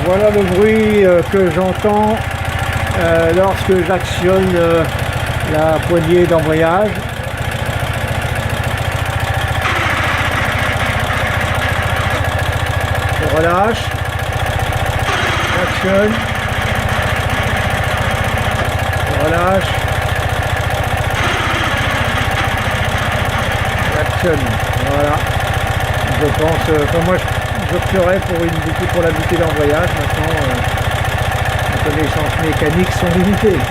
Voilà le bruit que j'entends lorsque j'actionne la poignée d'embrayage. Je relâche, j'actionne, je relâche, j'actionne. Voilà. Je pense, enfin moi j'opterais pour la bouteille d'embrayage. Maintenant, les connaissances mécaniques sont limitées.